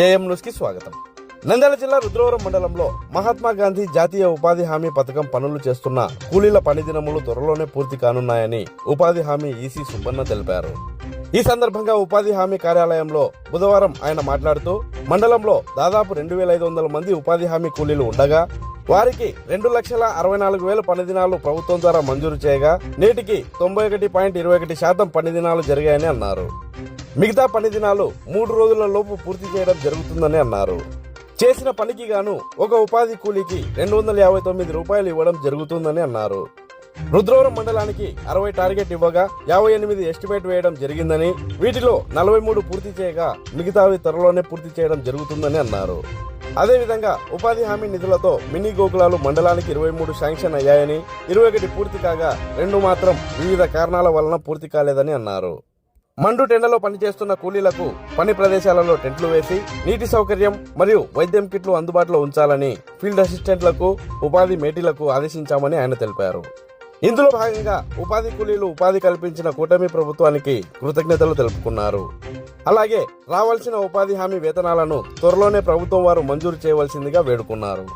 AM news కి స్వాగతం. నంద్యాల జిల్లా రుద్రవరం మండలంలో మహాత్మా గాంధీ జాతీయ ఉపాధి హామీ పథకం పనులు చేస్తున్న కూలీల పని దినములు త్వరలోనే పూర్తి కానున్నాయని ఉపాధి హామీ ఈసీ సుబ్బన్న తెలిపారు. ఈ సందర్భంగా ఉపాధి హామీ కార్యాలయంలో బుధవారం ఆయన మాట్లాడుతూ మండలంలో దాదాపు 2500 మంది ఉపాధి హామీ కూలీలు ఉండగా వారికి 2,64,000 పని దినాలు ప్రభుత్వం ద్వారా మంజూరు చేయగా నేటికి 91.21% పని దినాలు జరిగాయని అన్నారు. మిగతా పని దినాలు 3 రోజుల లోపు పూర్తి చేయడం జరుగుతుందని అన్నారు. చేసిన పనికి గాను ఒక ఉపాధి కూలీకి 259 రూపాయలు ఇవ్వడం జరుగుతుందని అన్నారు. రుద్రవరం మండలానికి 60 టార్గెట్ ఇవ్వగా 58 ఎస్టిమేట్ వేయడం జరిగిందని, వీటిలో 43 పూర్తి చేయగా మిగతావి త్వరలోనే పూర్తి చేయడం జరుగుతుందని అన్నారు. అదేవిధంగా ఉపాధి హామీ నిధులతో మినీ గోకులాలు మండలానికి 23 శాంక్షన్ అయ్యాయని, 21 పూర్తి కాగా 2 మాత్రం వివిధ కారణాల వలన పూర్తి కాలేదని అన్నారు. మండు టెండలో పనిచేస్తున్న కూలీలకు పని ప్రదేశాలలో టెంట్లు వేసి నీటి సౌకర్యం మరియు వైద్యం కిట్లు అందుబాటులో ఉంచాలని ఫీల్డ్ అసిస్టెంట్లకు, ఉపాధి మేటీలకు ఆదేశించామని ఆయన తెలిపారు. ఇందులో భాగంగా ఉపాధి కూలీలు ఉపాధి కల్పించిన కూటమి ప్రభుత్వానికి కృతజ్ఞతలు తెలుపుకున్నారు. అలాగే రావాల్సిన ఉపాధి హామీ వేతనాలను త్వరలోనే ప్రభుత్వం వారు మంజూరు చేయవలసిందిగా వేడుకున్నారు.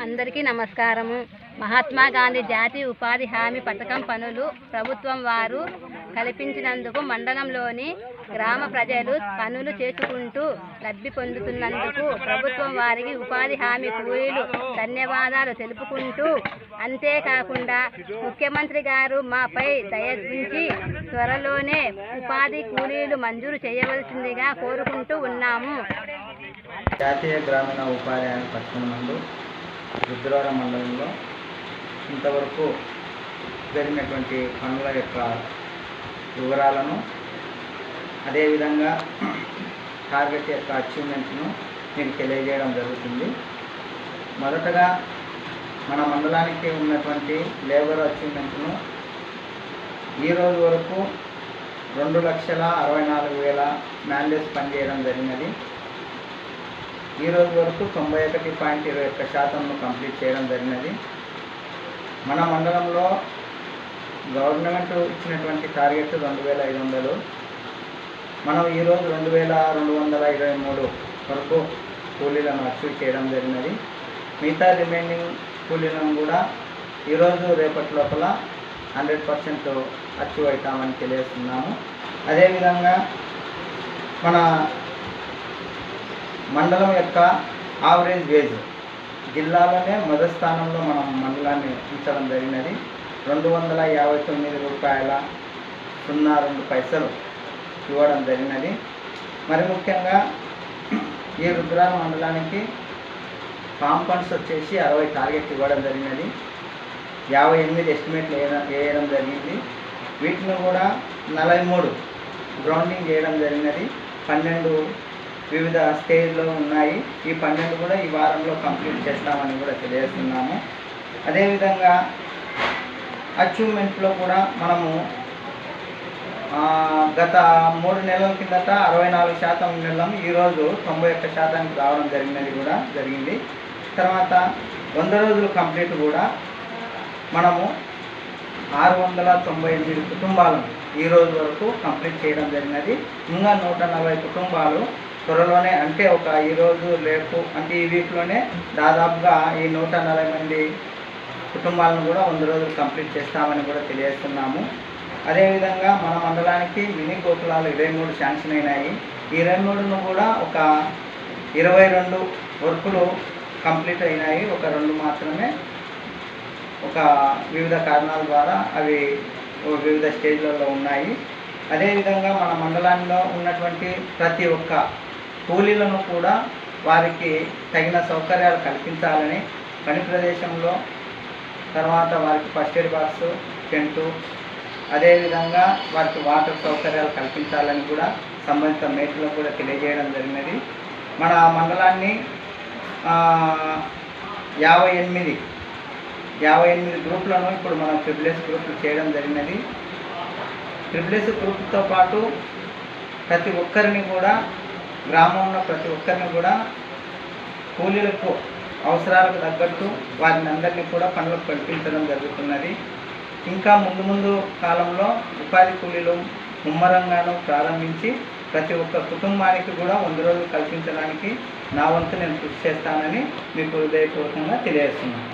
అందరికీ నమస్కారము. మహాత్మా గాంధీ జాతీయ ఉపాధి హామీ పథకం పనులు ప్రభుత్వం వారు కల్పించినందుకు మండలంలోని గ్రామ ప్రజలు పనులు చేసుకుంటూ లబ్ధి పొందుతున్నందుకు ప్రభుత్వం వారికి ఉపాధి హామీ కూలీలు ధన్యవాదాలు తెలుపుకుంటూ, అంతేకాకుండా ముఖ్యమంత్రి గారు మాపై దయచి త్వరలోనే ఉపాధి కూలీలు మంజూరు చేయవలసిందిగా కోరుకుంటూ ఉన్నాము. జాతీయ గ్రామీణ ఉపాధి హామీ పథకం నందు రుద్రవరం మండలంలో ఇంతవరకు జరిగినటువంటి పనుల యొక్క వివరాలను, అదేవిధంగా టార్గెట్ యొక్క అచీవ్మెంట్ను మీకు తెలియజేయడం జరుగుతుంది. మొదటగా మన మండలానికి ఉన్నటువంటి లేబర్ అచీవ్మెంట్ను ఈరోజు వరకు 2,64,000 మ్యాన్డేస్ పనిచేయడం జరిగినది. ఈరోజు వరకు 91.21% కంప్లీట్ చేయడం జరిగినది. మన మండలంలో గవర్నమెంట్ ఇచ్చినటువంటి టార్గెట్ 2,500. మనం ఈరోజు 2,223 వరకు కూలీలను అచీవ్ చేయడం జరిగినది. మిగతా రిమైనింగ్ కూలీలను కూడా ఈరోజు రేపటి లోపల 100% అచీవ్ అవుతామని తెలియజేస్తున్నాము. అదేవిధంగా మన మండలం యొక్క యావరేజ్ వేజ్ జిల్లాలోనే మొదటి స్థానంలో మనం మండలాన్ని ఉంచడం జరిగినది. 259 రూపాయల 02 పైసలు ఇవ్వడం జరిగినది. మరి ముఖ్యంగా ఈ రుద్రవరం మండలానికి కాంపౌండ్స్ వచ్చేసి 60 టార్గెట్ ఇవ్వడం జరిగినది. 58 ఎస్టిమేట్లు వేయడం జరిగింది. వీటిని కూడా 43 గ్రౌండింగ్ చేయడం జరిగినది. 12 వివిధ స్టేజ్లో ఉన్నాయి. ఈ 12 కూడా ఈ వారంలో కంప్లీట్ చేస్తామని కూడా తెలియజేస్తున్నాము. అదేవిధంగా అచీవ్మెంట్లో కూడా మనము గత 3 నెలల కిందట 64% నెలము, ఈరోజు 91% రావడం జరిగింది. తర్వాత 100 రోజులు కంప్లీట్ కూడా మనము 698 కుటుంబాలను ఈరోజు వరకు కంప్లీట్ చేయడం జరిగినది. ఇంకా 140 కుటుంబాలు త్వరలోనే, అంటే ఈరోజు రేపు అంటే ఈ వీక్లోనే దాదాపుగా ఈ 140 మంది కుటుంబాలను కూడా 100 రోజులు కంప్లీట్ చేస్తామని కూడా తెలియజేస్తున్నాము. అదేవిధంగా మన మండలానికి మినీ గోకులాలు 23 శాంక్షన్ అయినాయి. ఈ 23ను కూడా ఒక 22 వర్కులు కంప్లీట్ అయినాయి. ఒక 2 మాత్రమే వివిధ కారణాల ద్వారా అవి వివిధ స్టేజ్లలో ఉన్నాయి. అదేవిధంగా మన మండలంలో ఉన్నటువంటి ప్రతి ఒక్క కూలీలను కూడా వారికి తగిన సౌకర్యాలు కల్పించాలని పని ప్రదేశంలో, తర్వాత వారికి ఫస్ట్ ఎయిడ్ బాక్స్, టెంటు, అదేవిధంగా వారికి వాటర్ సౌకర్యాలు కల్పించాలని కూడా సంబంధిత మేట్లకు కూడా తెలియజేయడం జరిగినది. మన మండలాన్ని 58 గ్రూపులను ఇప్పుడు మనం ట్రిపుల్ఎస్ గ్రూపులు చేయడం జరిగినది. ట్రిపుల్ఎస్ గ్రూప్తో పాటు ప్రతి ఒక్కరిని కూడా గ్రామంలో ప్రతి ఒక్కరిని కూడా కూలీలకు అవసరాలకు తగ్గట్టు వారిని అందరినీ కూడా పనులకు కల్పించడం జరుగుతున్నది. ఇంకా ముందు కాలంలో ఉపాధి కూలీలు ముమ్మరంగాను ప్రారంభించి ప్రతి ఒక్క కుటుంబానికి కూడా 100 రోజులు కల్పించడానికి నా వంతు నేను కృషి చేస్తానని మీకు హృదయపూర్వకంగా తెలియజేస్తున్నాను.